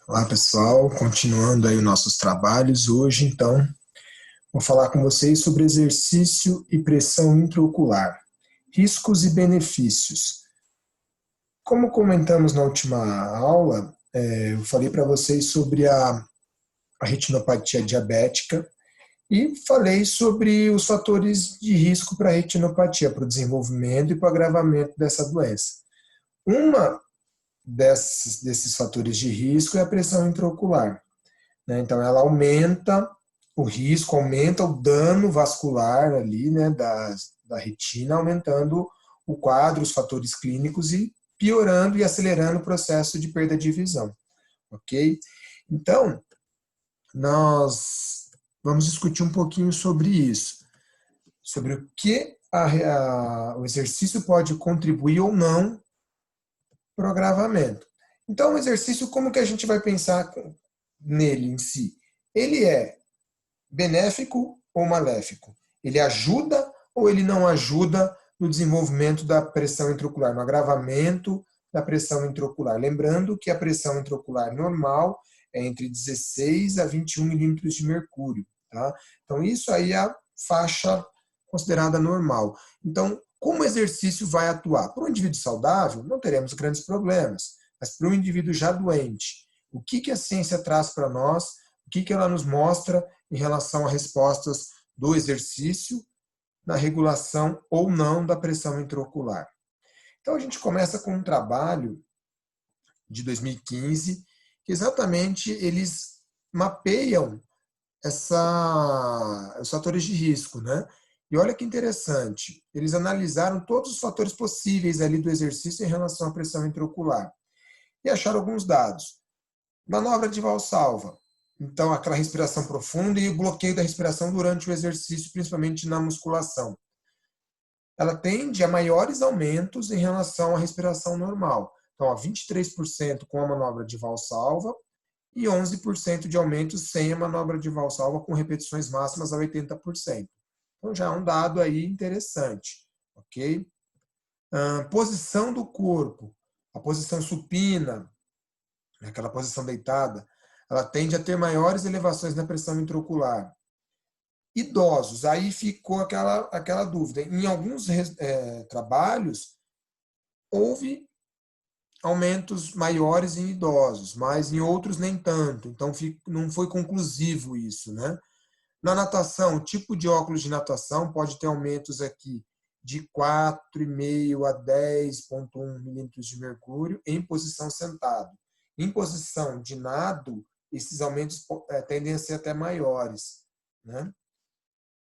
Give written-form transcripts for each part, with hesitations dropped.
Olá pessoal, continuando aí os nossos trabalhos, hoje então vou falar com vocês sobre exercício e pressão intraocular, riscos e benefícios. Como comentamos na última aula, eu falei para vocês sobre a retinopatia diabética e falei sobre os fatores de risco para a retinopatia, para o desenvolvimento e para o agravamento dessa doença. Uma desses fatores de risco é a pressão intraocular. Então, ela aumenta o risco, aumenta o dano vascular ali, né, da retina, aumentando o quadro, os fatores clínicos e piorando e acelerando o processo de perda de visão, ok? Então, nós vamos discutir um pouquinho sobre isso, sobre o que o exercício pode contribuir ou não para o agravamento. Então, o exercício, como que a gente vai pensar nele em si? Ele é benéfico ou maléfico? Ele ajuda ou ele não ajuda no desenvolvimento da pressão intraocular, no agravamento da pressão intraocular? Lembrando que a pressão intraocular normal é entre 16 a 21 milímetros de mercúrio. Tá? Então, isso aí é a faixa considerada normal. Então, como o exercício vai atuar? Para um indivíduo saudável, não teremos grandes problemas, mas para um indivíduo já doente, o que a ciência traz para nós? O que ela nos mostra em relação a respostas do exercício na regulação ou não da pressão intraocular? Então, a gente começa com um trabalho de 2015, que exatamente eles mapeiam os fatores de risco, né? E olha que interessante, eles analisaram todos os fatores possíveis ali do exercício em relação à pressão intraocular e acharam alguns dados. Manobra de Valsalva, então aquela respiração profunda e o bloqueio da respiração durante o exercício, principalmente na musculação. Ela tende a maiores aumentos em relação à respiração normal. Então, 23% com a manobra de Valsalva e 11% de aumento sem a manobra de Valsalva, com repetições máximas a 80%. Então, já é um dado aí interessante, ok? Posição do corpo, a posição supina, aquela posição deitada, ela tende a ter maiores elevações na pressão intraocular. Idosos, aí ficou aquela dúvida. Em alguns trabalhos, houve aumentos maiores em idosos, mas em outros nem tanto. Então, não foi conclusivo isso, né? Na natação, o tipo de óculos de natação pode ter aumentos aqui de 4,5 a 10,1 milímetros de mercúrio em posição sentado. Em posição de nado, esses aumentos tendem a ser até maiores, né?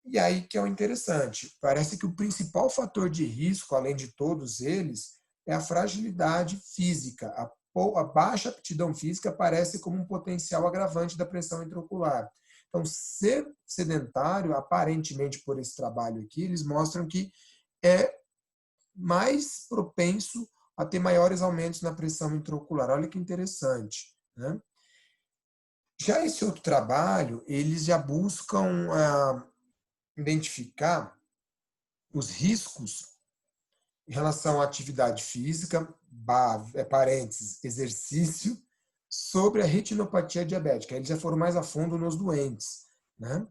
E aí que é o interessante, parece que o principal fator de risco, além de todos eles, é a fragilidade física. A baixa aptidão física aparece como um potencial agravante da pressão intraocular. Então, ser sedentário, aparentemente por esse trabalho aqui, eles mostram que é mais propenso a ter maiores aumentos na pressão intraocular. Olha que interessante, né? Já esse outro trabalho, eles já buscam identificar os riscos em relação à atividade física, parênteses, exercício, sobre a retinopatia diabética. Eles já foram mais a fundo nos doentes, né?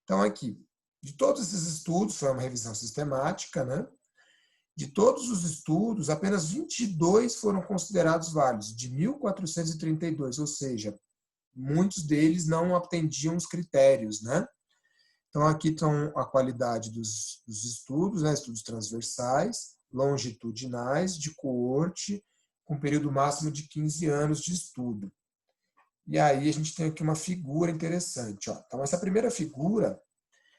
Então, aqui, de todos esses estudos, foi uma revisão sistemática, né? De todos os estudos, apenas 22 foram considerados válidos, de 1.432, ou seja, muitos deles não atendiam os critérios, né? Então, aqui estão a qualidade dos estudos, né? Estudos transversais, longitudinais, de coorte, com período máximo de 15 anos de estudo. E aí a gente tem aqui uma figura interessante. Ó. Então, essa primeira figura,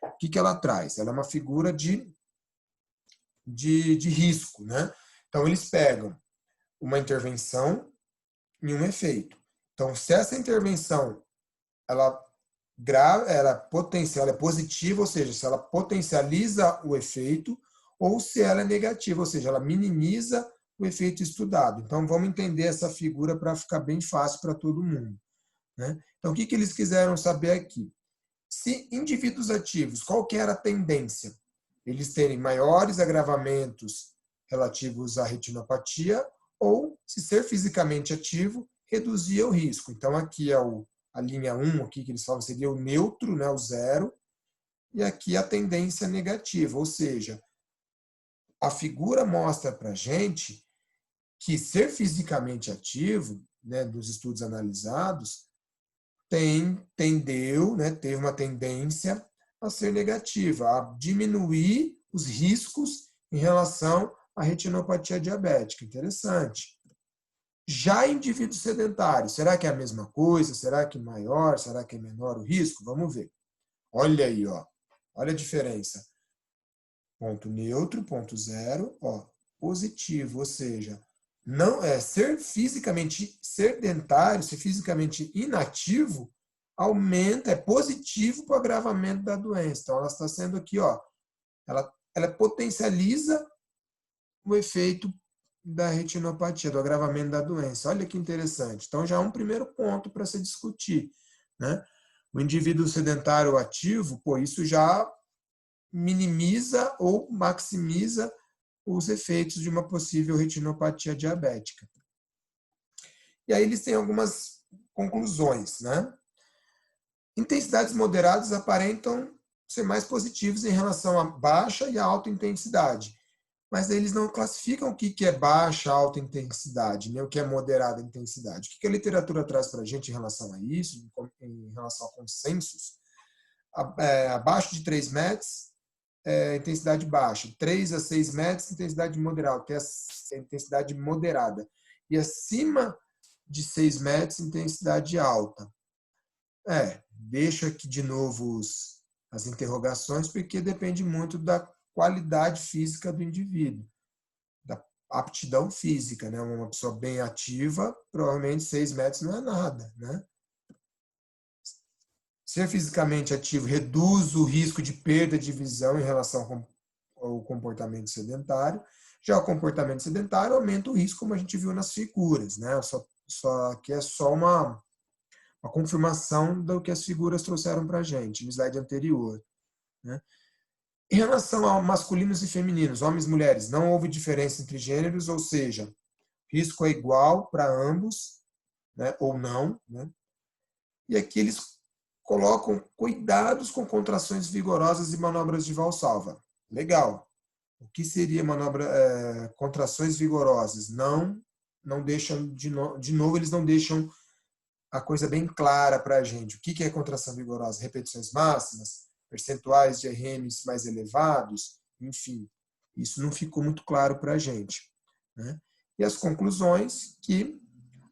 o que ela traz? Ela é uma figura de risco, né? Então, eles pegam uma intervenção e um efeito. Então, se essa intervenção ela é positiva, ou seja, se ela potencializa o efeito, ou se ela é negativa, ou seja, ela minimiza o efeito estudado. Então, vamos entender essa figura para ficar bem fácil para todo mundo, né? Então, o que eles quiseram saber aqui? Se indivíduos ativos, qual que era a tendência? Eles terem maiores agravamentos relativos à retinopatia, ou, se ser fisicamente ativo, reduzia o risco. Então, aqui é a linha 1, aqui que eles falam seria o neutro, né, o zero, e aqui a tendência negativa, ou seja, a figura mostra para a gente que ser fisicamente ativo, né, dos estudos analisados, tendeu, né, teve uma tendência a ser negativa, a diminuir os riscos em relação à retinopatia diabética. Interessante. Já indivíduos sedentários, será que é a mesma coisa? Será que maior? Será que é menor o risco? Vamos ver. Olha aí, ó. Olha a diferença. Ponto neutro, ponto zero, ó, positivo, ou seja, não é ser fisicamente sedentário, ser fisicamente inativo, aumenta, é positivo para o agravamento da doença. Então, ela está sendo aqui, ó, ela potencializa o efeito da retinopatia, do agravamento da doença. Olha que interessante. Então, já é um primeiro ponto para se discutir, né? O indivíduo sedentário ativo, pô, isso já minimiza ou maximiza os efeitos de uma possível retinopatia diabética. E aí eles têm algumas conclusões, né? Intensidades moderadas aparentam ser mais positivos em relação à baixa e à alta intensidade, mas eles não classificam o que é baixa, alta intensidade, nem o que é moderada intensidade. O que a literatura traz para a gente em relação a isso, em relação a consensos? Abaixo de 3 metros, intensidade baixa. 3 a 6 metros, intensidade moderada, que é a intensidade moderada. E acima de 6 metros, intensidade alta. Deixo aqui de novo as interrogações, porque depende muito da qualidade física do indivíduo, da aptidão física, né? Uma pessoa bem ativa, provavelmente 6 metros não é nada, né? Ser fisicamente ativo reduz o risco de perda de visão em relação ao comportamento sedentário. Já o comportamento sedentário aumenta o risco, como a gente viu nas figuras, né? Que é só uma confirmação do que as figuras trouxeram para a gente no slide anterior, né? Em relação a masculinos e femininos, homens e mulheres, não houve diferença entre gêneros, ou seja, risco é igual para ambos, né, ou não, né? E aqui eles colocam cuidados com contrações vigorosas e manobras de valsalva. Legal. O que seria contrações vigorosas? Não deixam, de novo, eles não deixam a coisa bem clara para a gente. O que é contração vigorosa? Repetições máximas, percentuais de RMs mais elevados, enfim. Isso não ficou muito claro para a gente, né? E as conclusões que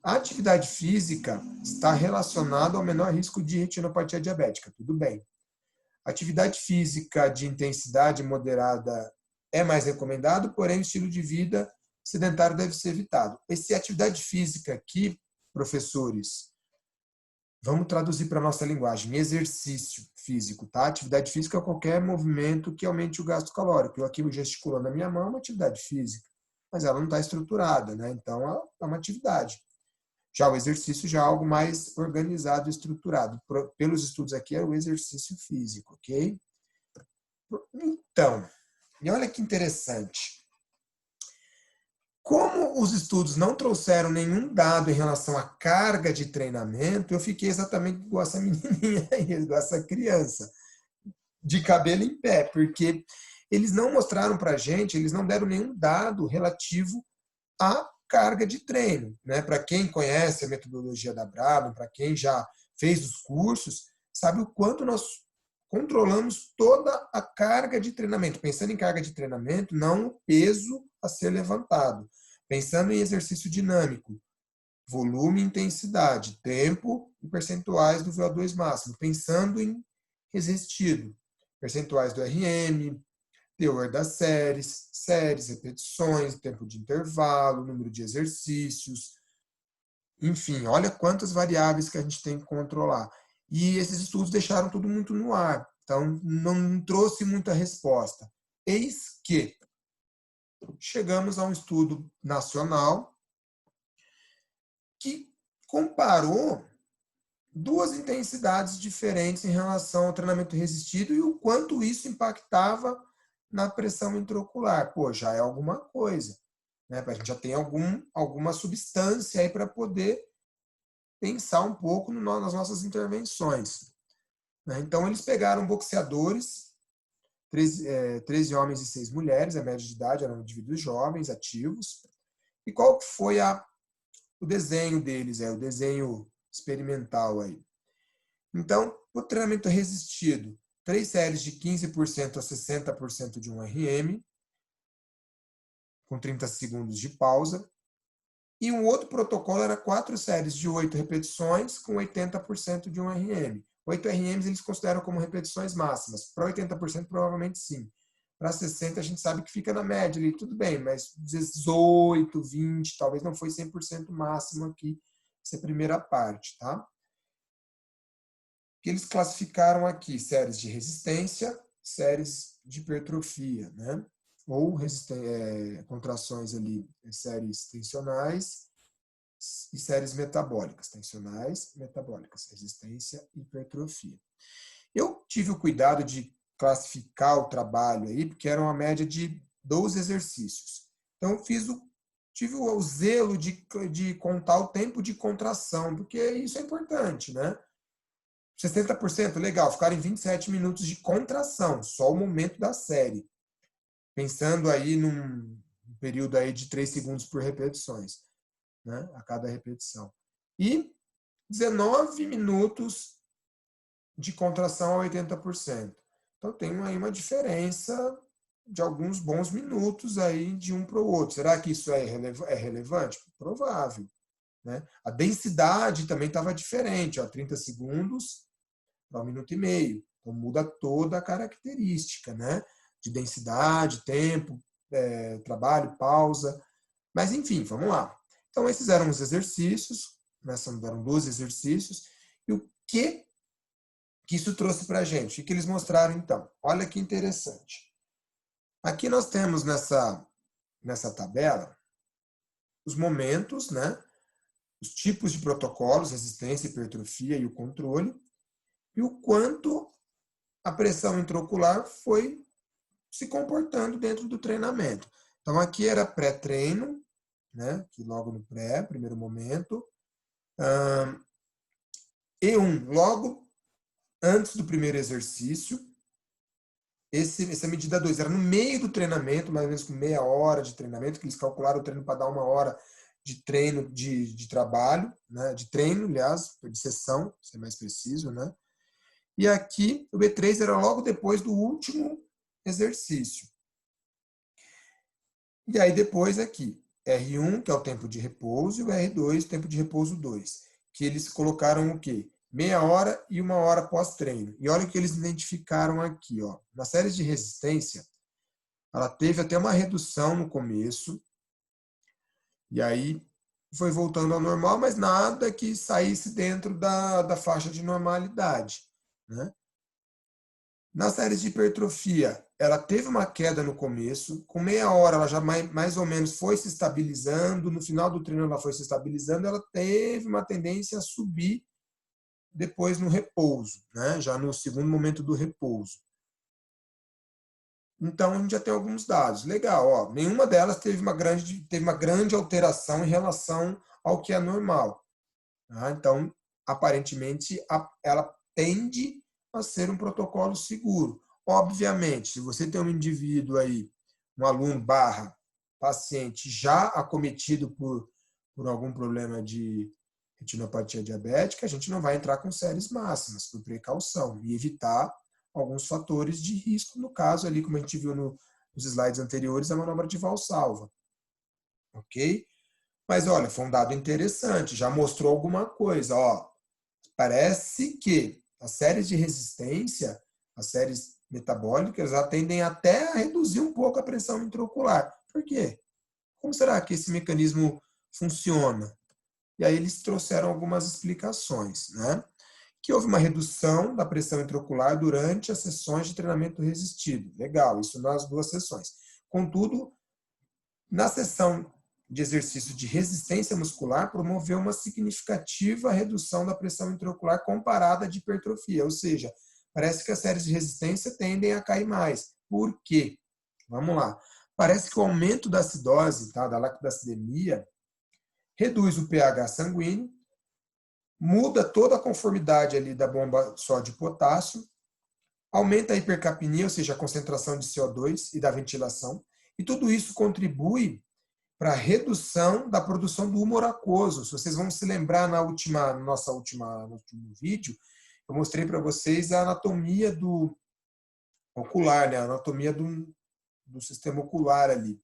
a atividade física está relacionada ao menor risco de retinopatia diabética. Tudo bem. Atividade física de intensidade moderada é mais recomendado, porém o estilo de vida sedentário deve ser evitado. Essa atividade física aqui, professores, vamos traduzir para a nossa linguagem, exercício físico, tá? Atividade física é qualquer movimento que aumente o gasto calórico. Eu aqui gesticulando a minha mão é uma atividade física, mas ela não está estruturada, né? Então, é uma atividade. Já o exercício já é algo mais organizado e estruturado. Pelos estudos aqui, é o exercício físico, ok? Então, e olha que interessante. Como os estudos não trouxeram nenhum dado em relação à carga de treinamento, eu fiquei exatamente igual essa menininha aí, igual essa criança, de cabelo em pé, porque eles não mostraram para a gente, eles não deram nenhum dado relativo à carga de treino, né? Para quem conhece a metodologia da Brabham, para quem já fez os cursos, sabe o quanto nós controlamos toda a carga de treinamento. Pensando em carga de treinamento, não o peso a ser levantado. Pensando em exercício dinâmico, volume e intensidade, tempo e percentuais do VO2 máximo. Pensando em resistido, percentuais do RM, teor das séries, repetições, tempo de intervalo, número de exercícios. Enfim, olha quantas variáveis que a gente tem que controlar. E esses estudos deixaram tudo muito no ar. Então, não trouxe muita resposta. Eis que chegamos a um estudo nacional que comparou duas intensidades diferentes em relação ao treinamento resistido e o quanto isso impactava na pressão intraocular. Pô, já é alguma coisa, né? A gente já tem alguma substância aí para poder pensar um pouco nas nossas intervenções, né? Então, eles pegaram boxeadores, 13 homens e 6 mulheres, a média de idade eram indivíduos jovens, ativos. E qual foi o desenho deles, o desenho experimental aí? Então, o treinamento resistido, 3 séries de 15% a 60% de um RM, com 30 segundos de pausa. E um outro protocolo era 4 séries de 8 repetições com 80% de um RM. 8 RMs eles consideram como repetições máximas. Para 80% provavelmente sim. Para 60 a gente sabe que fica na média ali, tudo bem, mas 18, 20, talvez não foi 100% máximo aqui, essa primeira parte, tá? Que eles classificaram aqui séries de resistência, séries de hipertrofia, né? Ou contrações ali, séries tensionais e séries metabólicas, tensionais, metabólicas, resistência e hipertrofia. Eu tive o cuidado de classificar o trabalho aí, porque era uma média de 12 exercícios. Então, tive o zelo de contar o tempo de contração, porque isso é importante, né? 60%, legal, ficaram em 27 minutos de contração, só o momento da série. Pensando aí num período aí de 3 segundos por repetições, né, a cada repetição. E 19 minutos de contração a 80%. Então tem aí uma diferença de alguns bons minutos aí de um para o outro. Será que isso é relevante? Provável. Né? A densidade também estava diferente, 30 segundos para 1 minuto e meio. Então muda toda a característica, né? De densidade, tempo, trabalho, pausa. Mas enfim, vamos lá. Então esses eram os exercícios, eram 12 exercícios. E o que isso trouxe para a gente? O que eles mostraram então? Olha que interessante. Aqui nós temos nessa tabela os momentos, né? Os tipos de protocolos, resistência, hipertrofia e o controle, e o quanto a pressão intraocular foi se comportando dentro do treinamento. Então, aqui era pré-treino, né? Que logo no primeiro momento. E1, logo antes do primeiro exercício. Essa medida 2 era no meio do treinamento, mais ou menos com meia hora de treinamento, que eles calcularam o treino para dar 1 hora de treino de trabalho, né? De treino, aliás, de sessão, ser mais preciso, né? E aqui o B3 era logo depois do último exercício. E aí depois aqui, R1, que é o tempo de repouso, e o R2, tempo de repouso 2, que eles colocaram o quê? Meia hora e 1 hora pós-treino. E olha o que eles identificaram aqui, ó. Na série de resistência, ela teve até uma redução no começo, e aí foi voltando ao normal, mas nada que saísse dentro da faixa de normalidade, né? Na série de hipertrofia, ela teve uma queda no começo, com meia hora ela já mais ou menos foi se estabilizando, no final do treino ela foi se estabilizando, ela teve uma tendência a subir depois no repouso, né? Já no segundo momento do repouso. Então a gente já tem alguns dados. Legal, ó, nenhuma delas teve uma grande alteração em relação ao que é normal. Tá? Então, aparentemente, ela tende a ser um protocolo seguro. Obviamente, se você tem um indivíduo aí, um aluno / paciente já acometido por algum problema de retinopatia diabética, a gente não vai entrar com séries máximas, por precaução, e evitar alguns fatores de risco, no caso ali, como a gente viu nos slides anteriores, a manobra de Valsalva. Ok? Mas olha, foi um dado interessante, já mostrou alguma coisa. Ó, parece que as séries de resistência, as séries metabólicas, elas tendem até a reduzir um pouco a pressão intraocular. Por quê? Como será que esse mecanismo funciona? E aí eles trouxeram algumas explicações, né? Que houve uma redução da pressão intraocular durante as sessões de treinamento resistido. Legal, isso nas 2 sessões. Contudo, na sessão de exercício de resistência muscular, promoveu uma significativa redução da pressão intraocular comparada de hipertrofia, ou seja, parece que as séries de resistência tendem a cair mais. Por quê? Vamos lá. Parece que o aumento da acidose, tá, da lactoacidemia, reduz o pH sanguíneo, muda toda a conformidade ali da bomba sódio e potássio, aumenta a hipercapnia, ou seja, a concentração de CO2 e da ventilação, e tudo isso contribui para a redução da produção do humor aquoso. Se vocês vão se lembrar no último vídeo, eu mostrei para vocês a anatomia do ocular, né? A anatomia do sistema ocular ali.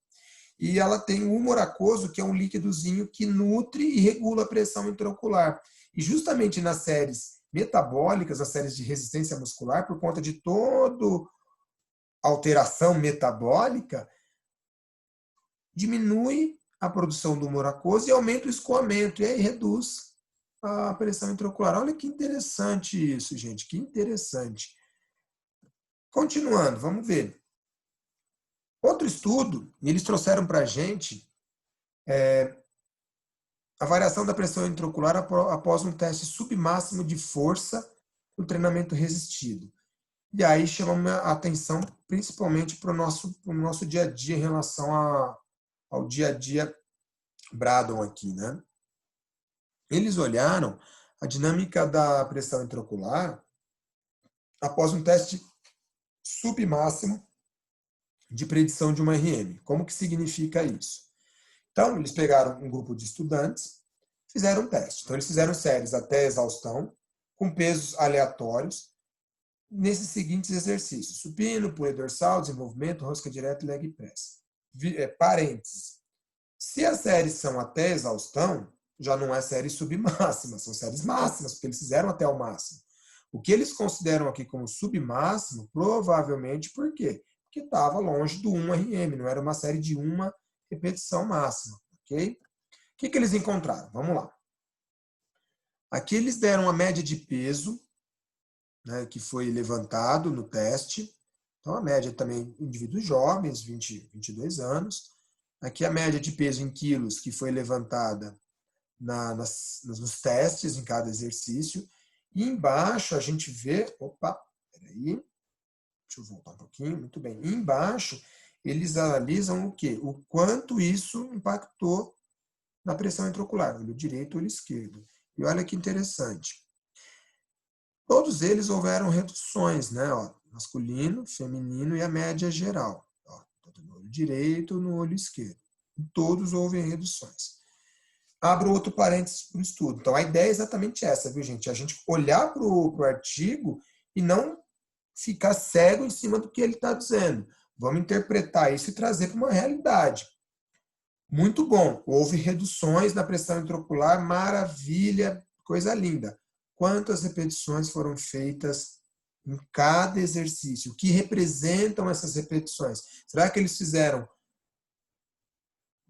E ela tem o humor aquoso, que é um líquidozinho que nutre e regula a pressão intraocular. E justamente nas séries metabólicas, as séries de resistência muscular, por conta de toda alteração metabólica, diminui a produção do humor aquoso e aumenta o escoamento, e aí reduz a pressão intraocular. Olha que interessante isso, gente, que interessante. Continuando, vamos ver. Outro estudo, eles trouxeram para a gente a variação da pressão intraocular após um teste submáximo de força no treinamento resistido. E aí chama a atenção principalmente para o nosso dia a dia em relação ao dia a dia Braddon aqui, né? Eles olharam a dinâmica da pressão intraocular após um teste submáximo de predição de uma RM. Como que significa isso? Então, eles pegaram um grupo de estudantes, fizeram um teste. Então, eles fizeram séries até exaustão, com pesos aleatórios, nesses seguintes exercícios: supino, pule dorsal, desenvolvimento, rosca direta e leg press. Parênteses. Se as séries são até exaustão, já não é série submáxima, são séries máximas, porque eles fizeram até o máximo. O que eles consideram aqui como submáximo, provavelmente por quê? Porque estava longe do 1RM, não era uma série de uma repetição máxima, ok? O que eles encontraram? Vamos lá. Aqui eles deram a média de peso, né, que foi levantado no teste. Então, a média também indivíduos jovens, 22 anos. Aqui a média de peso em quilos que foi levantada nos testes, em cada exercício. E embaixo a gente vê... Opa, peraí. Deixa eu voltar um pouquinho. Muito bem. E embaixo eles analisam o quê? O quanto isso impactou na pressão intraocular, olho direito, olho esquerdo. E olha que interessante. Todos eles houveram reduções, né? Ó, masculino, feminino e a média geral. Ó, tanto no olho direito, no olho esquerdo. Em todos houve reduções. Abro outro parênteses para o estudo. Então, a ideia é exatamente essa, viu, gente? A gente olhar para o artigo e não ficar cego em cima do que ele está dizendo. Vamos interpretar isso e trazer para uma realidade. Muito bom. Houve reduções na pressão intraocular, maravilha, coisa linda. Quantas repetições foram feitas em cada exercício? O que representam essas repetições? Será que eles fizeram,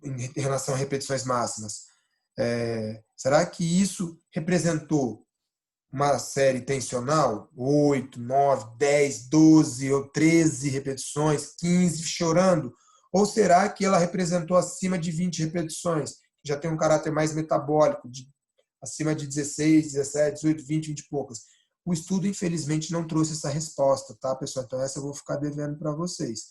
em relação a repetições máximas, será que isso representou uma série tensional? 8, 9, 10, 12 ou 13 repetições, 15 chorando? Ou será que ela representou acima de 20 repetições, que já tem um caráter mais metabólico, acima de 16, 17, 18, 20, 20 e poucas? O estudo, infelizmente, não trouxe essa resposta, tá, pessoal? Então, essa eu vou ficar devendo para vocês.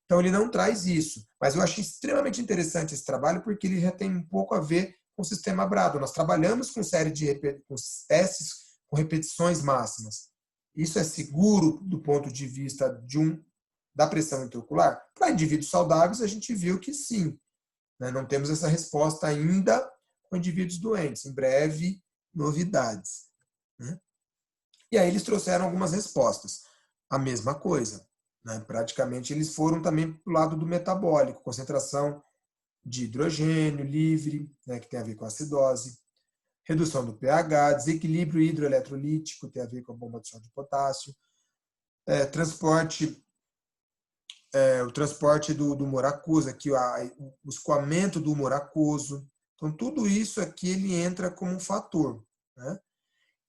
Então, ele não traz isso. Mas eu achei extremamente interessante esse trabalho, porque ele já tem um pouco a ver com o sistema Braddon. Nós trabalhamos com série de com testes com repetições máximas. Isso é seguro do ponto de vista da pressão intraocular? Para indivíduos saudáveis, a gente viu que sim. Né? Não temos essa resposta ainda com indivíduos doentes. Em breve, novidades. Né? E aí eles trouxeram algumas respostas. A mesma coisa. Né? Praticamente eles foram também para o lado do metabólico, concentração de hidrogênio livre, né, que tem a ver com a acidose, redução do pH, desequilíbrio hidroeletrolítico, tem a ver com a bomba de sódio e potássio, o transporte do humor aquoso, aqui, o escoamento do humor aquoso. Então, tudo isso aqui ele entra como um fator. Né?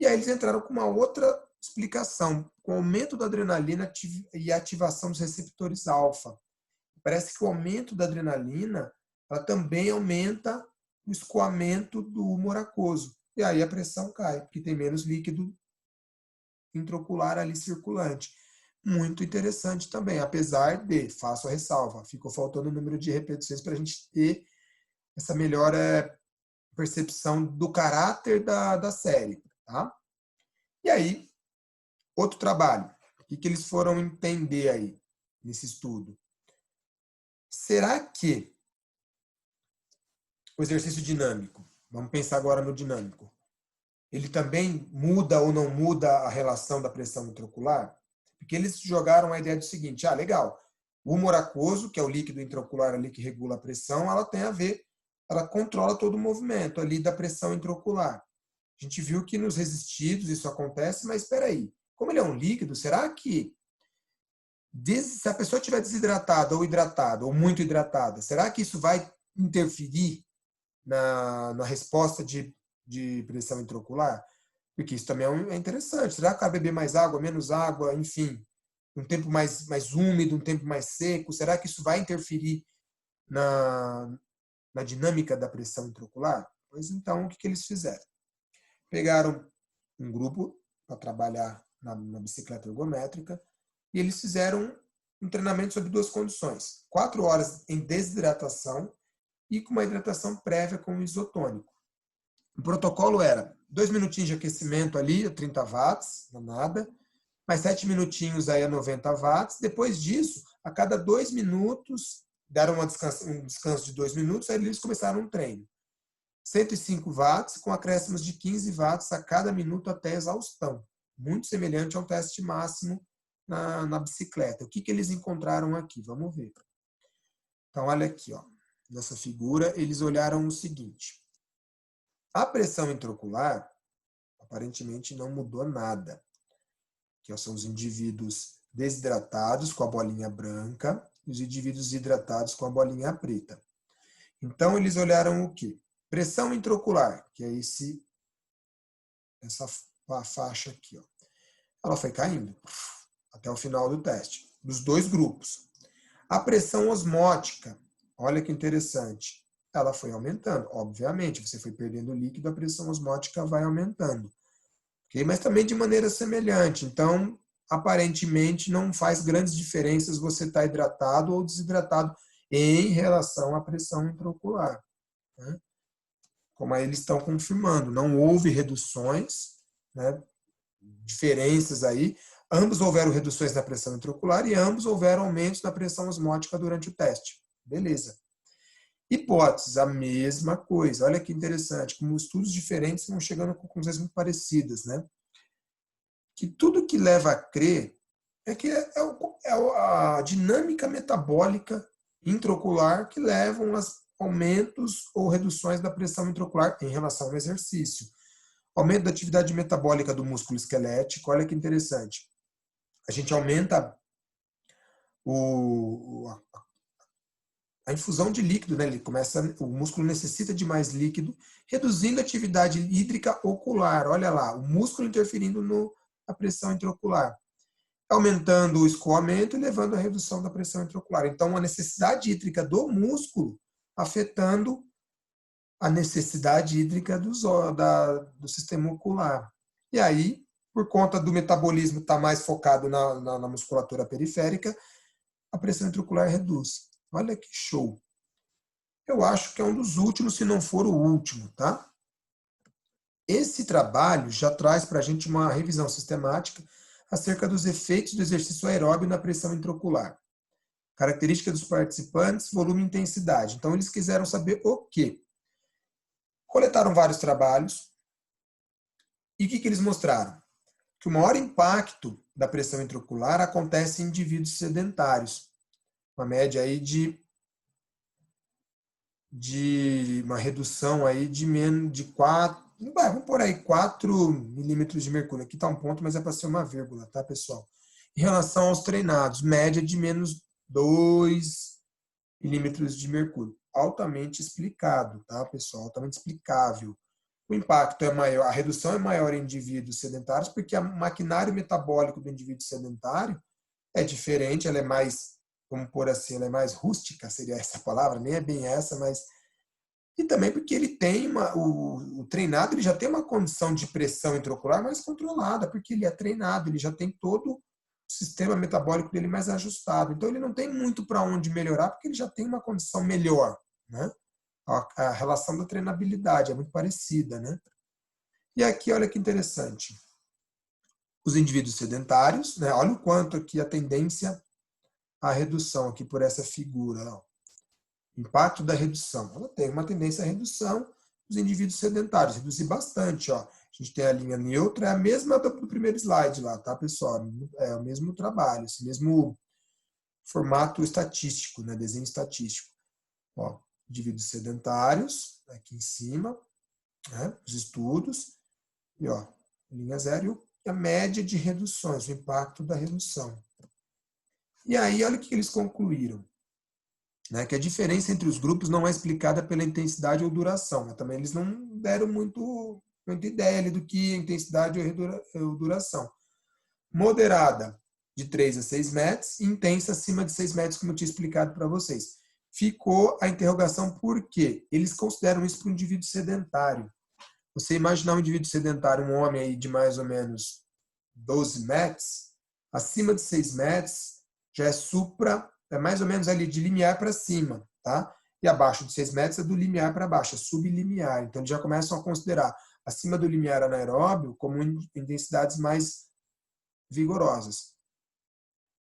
E aí eles entraram com uma outra explicação, com o aumento da adrenalina e ativação dos receptores alfa. Parece que o aumento da adrenalina ela também aumenta o escoamento do humor aquoso. E aí a pressão cai, porque tem menos líquido intraocular ali circulante. Muito interessante também, apesar de, faço a ressalva, ficou faltando o número de repetições para a gente ter essa melhor percepção do caráter da série. Tá? E aí, outro trabalho. O que eles foram entender aí nesse estudo? Será que o exercício dinâmico, vamos pensar agora no dinâmico, ele também muda ou não muda a relação da pressão intraocular? Porque eles jogaram a ideia do seguinte, legal, o humor aquoso, que é o líquido intraocular ali que regula a pressão, ela tem a ver, ela controla todo o movimento ali da pressão intraocular. A gente viu que nos resistidos isso acontece, mas espera aí, como ele é um líquido, será que se a pessoa estiver desidratada ou hidratada, ou muito hidratada, será que isso vai interferir na resposta de pressão intraocular? Porque isso também é interessante. Será que vai beber mais água, menos água, enfim, um tempo mais úmido, um tempo mais seco? Será que isso vai interferir na dinâmica da pressão intraocular? Pois então, o que eles fizeram? Pegaram um grupo para trabalhar na bicicleta ergométrica e eles fizeram um treinamento sobre duas condições. 4 horas em desidratação e com uma hidratação prévia com isotônico. O protocolo era 2 minutinhos de aquecimento ali, a 30 watts, não nada, mais 7 minutinhos aí a 90 watts. Depois disso, a cada 2 minutos, deram um descanso de 2 minutos, aí eles começaram um treino. 105 watts, com acréscimos de 15 watts a cada minuto até exaustão. Muito semelhante ao teste máximo na bicicleta. O que eles encontraram aqui? Vamos ver. Então, olha aqui, ó. Nessa figura, eles olharam o seguinte. A pressão intraocular, aparentemente, não mudou nada. Que são os indivíduos desidratados com a bolinha branca e os indivíduos hidratados com a bolinha preta. Então, eles olharam o quê? Pressão intraocular, que é essa faixa aqui. Ó. Ela foi caindo até o final do teste, dos dois grupos. A pressão osmótica, olha que interessante, ela foi aumentando. Obviamente, você foi perdendo líquido, a pressão osmótica vai aumentando. Okay? Mas também de maneira semelhante. Então, aparentemente, não faz grandes diferenças você estar hidratado ou desidratado em relação à pressão intraocular. Né? Como aí eles estão confirmando, não houve reduções, né, diferenças aí. Ambos houveram reduções na pressão intraocular e ambos houveram aumentos na pressão osmótica durante o teste. Beleza. Hipóteses, a mesma coisa. Olha que interessante, como estudos diferentes vão chegando a conclusões muito parecidas, né? Que tudo que leva a crer é que é a dinâmica metabólica intraocular que levam a aumentos ou reduções da pressão intraocular em relação ao exercício. Aumento da atividade metabólica do músculo esquelético, olha que interessante. A gente aumenta a infusão de líquido, né? O músculo necessita de mais líquido, reduzindo a atividade hídrica ocular. Olha lá, o músculo interferindo na pressão intraocular, aumentando o escoamento e levando à redução da pressão intraocular. Então, a necessidade hídrica do músculo afetando a necessidade hídrica do sistema ocular. E aí, por conta do metabolismo estar mais focado na musculatura periférica, a pressão intraocular reduz. Olha que show! Eu acho que é um dos últimos, se não for o último, tá? Esse trabalho já traz para a gente uma revisão sistemática acerca dos efeitos do exercício aeróbio na pressão intraocular. Característica dos participantes, volume e intensidade. Então, eles quiseram saber o quê? Coletaram vários trabalhos e o que eles mostraram? Que o maior impacto da pressão intraocular acontece em indivíduos sedentários. Uma média aí de uma redução aí de menos de 4, vamos por aí, 4 milímetros de mercúrio. Aqui está um ponto, mas é para ser uma vírgula, tá, pessoal? Em relação aos treinados, média de menos 2 milímetros de mercúrio. Altamente explicado, tá, pessoal? Altamente explicável. O impacto é maior, a redução é maior em indivíduos sedentários, porque o maquinário metabólico do indivíduo sedentário é diferente, ela é mais, vamos pôr assim, ela é mais rústica, seria essa a palavra, nem é bem essa, mas... E também porque ele tem o treinado, ele já tem uma condição de pressão intraocular mais controlada, porque ele é treinado, ele já tem todo o sistema metabólico dele mais ajustado. Então ele não tem muito para onde melhorar, porque ele já tem uma condição melhor, né? A relação da treinabilidade é muito parecida, né? E aqui, olha que interessante. Os indivíduos sedentários, né? Olha o quanto aqui a tendência à redução aqui por essa figura. Ó. Impacto da redução. Ela tem uma tendência à redução dos indivíduos sedentários, reduzir bastante. Ó. A gente tem a linha neutra, é a mesma do primeiro slide lá, tá, pessoal? É o mesmo trabalho, esse mesmo formato estatístico, né? Desenho estatístico. Ó, indivíduos sedentários, aqui em cima, né? Os estudos, e ó, linha zero e a média de reduções, o impacto da redução. E aí, olha o que eles concluíram. Né, que a diferença entre os grupos não é explicada pela intensidade ou duração. Mas também eles não deram muita ideia ali do que é intensidade ou duração. Moderada, de 3 a 6 metros, e intensa, acima de 6 metros, como eu tinha explicado para vocês. Ficou a interrogação por quê? Eles consideram isso para um indivíduo sedentário. Você imaginar um indivíduo sedentário, um homem aí de mais ou menos 12 metros, acima de 6 metros, já é é mais ou menos ali de limiar para cima, tá? E abaixo de 6 metros é do limiar para baixo, é sublimiar. Então, eles já começam a considerar acima do limiar anaeróbio como intensidades mais vigorosas.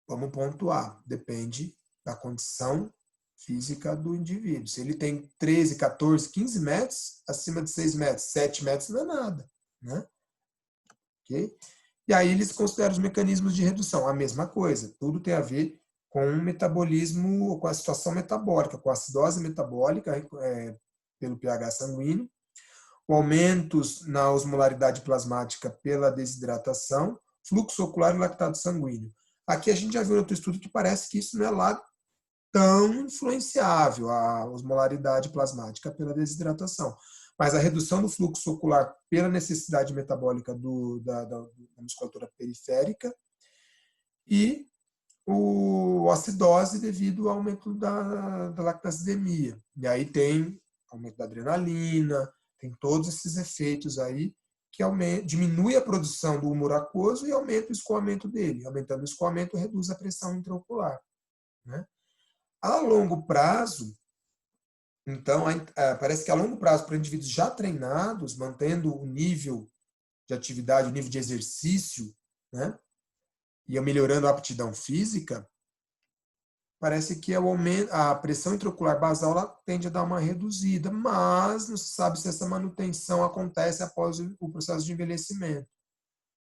Vamos pontuar, depende da condição física do indivíduo. Se ele tem 13, 14, 15 metros, acima de 6 metros, 7 metros não é nada, né? Ok? E aí eles consideram os mecanismos de redução, a mesma coisa, tudo tem a ver com o metabolismo, com a situação metabólica, com a acidose metabólica pelo pH sanguíneo, o aumento na osmolaridade plasmática pela desidratação, fluxo ocular e lactato sanguíneo. Aqui a gente já viu outro estudo que parece que isso não é lá tão influenciável, a osmolaridade plasmática pela desidratação. Mas a redução do fluxo ocular pela necessidade metabólica da musculatura periférica e a acidose devido ao aumento da lactacidemia. E aí tem aumento da adrenalina, tem todos esses efeitos aí que diminui a produção do humor aquoso e aumenta o escoamento dele. Aumentando o escoamento, reduz a pressão intraocular. Né? A longo prazo, então, parece que a longo prazo, para indivíduos já treinados, mantendo o nível de atividade, o nível de exercício, né, e melhorando a aptidão física, parece que a pressão intraocular basal ela tende a dar uma reduzida, mas não se sabe se essa manutenção acontece após o processo de envelhecimento.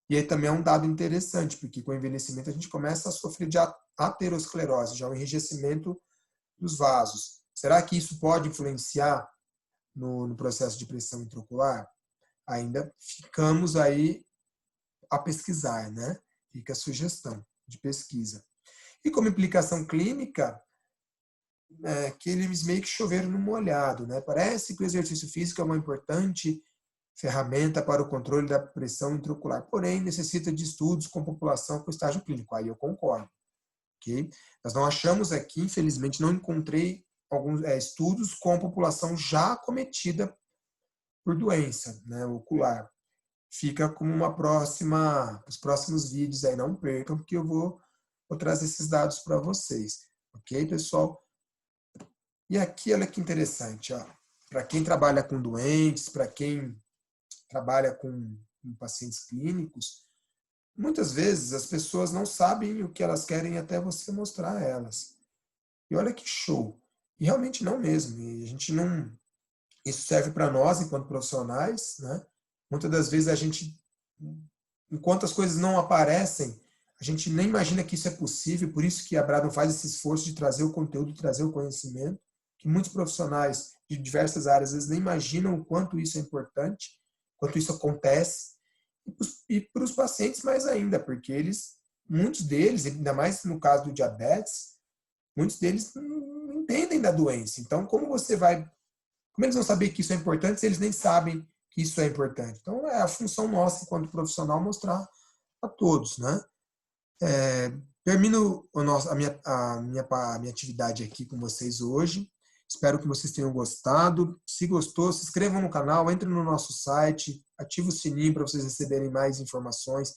E aí também é um dado interessante, porque com o envelhecimento a gente começa a sofrer de aterosclerose, já o enrijecimento dos vasos. Será que isso pode influenciar no processo de pressão intraocular? Ainda ficamos aí a pesquisar, né? Fica a sugestão de pesquisa. E como implicação clínica, que eles meio que choveram no molhado, né? Parece que o exercício físico é uma importante ferramenta para o controle da pressão intraocular, porém necessita de estudos com população com estágio clínico. Aí eu concordo. Okay? Nós não achamos aqui, infelizmente, não encontrei alguns estudos com a população já acometida por doença, né, ocular. Fica como os próximos vídeos aí, não percam, porque eu vou trazer esses dados para vocês. Ok, pessoal? E aqui, olha que interessante, para quem trabalha com doentes, para quem trabalha com pacientes clínicos, muitas vezes as pessoas não sabem o que elas querem até você mostrar a elas. E olha que show. E realmente não mesmo. E a gente não. Isso serve para nós enquanto profissionais, né? Muitas das vezes a gente, enquanto as coisas não aparecem, a gente nem imagina que isso é possível. Por isso que a Bradon faz esse esforço de trazer o conteúdo, de trazer o conhecimento, que muitos profissionais de diversas áreas às vezes nem imaginam o quanto isso é importante, quanto isso acontece. E para os pacientes mais ainda, porque muitos deles, ainda mais no caso do diabetes, muitos deles não entendem da doença. Então, como eles vão saber que isso é importante se eles nem sabem que isso é importante? Então, é a função nossa, enquanto profissional, mostrar a todos, né? Termino a minha atividade aqui com vocês hoje. Espero que vocês tenham gostado. Se gostou, se inscrevam no canal, entrem no nosso site, ative o sininho para vocês receberem mais informações.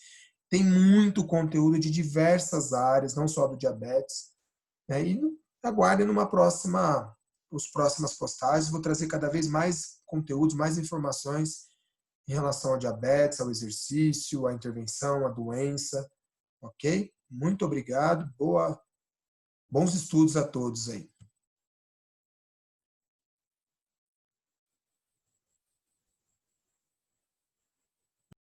Tem muito conteúdo de diversas áreas, não só do diabetes. E aguardem numa próxima as próximas postagens, vou trazer cada vez mais conteúdos, mais informações em relação ao diabetes, ao exercício, à intervenção, à doença, ok? Muito obrigado, bons estudos a todos aí.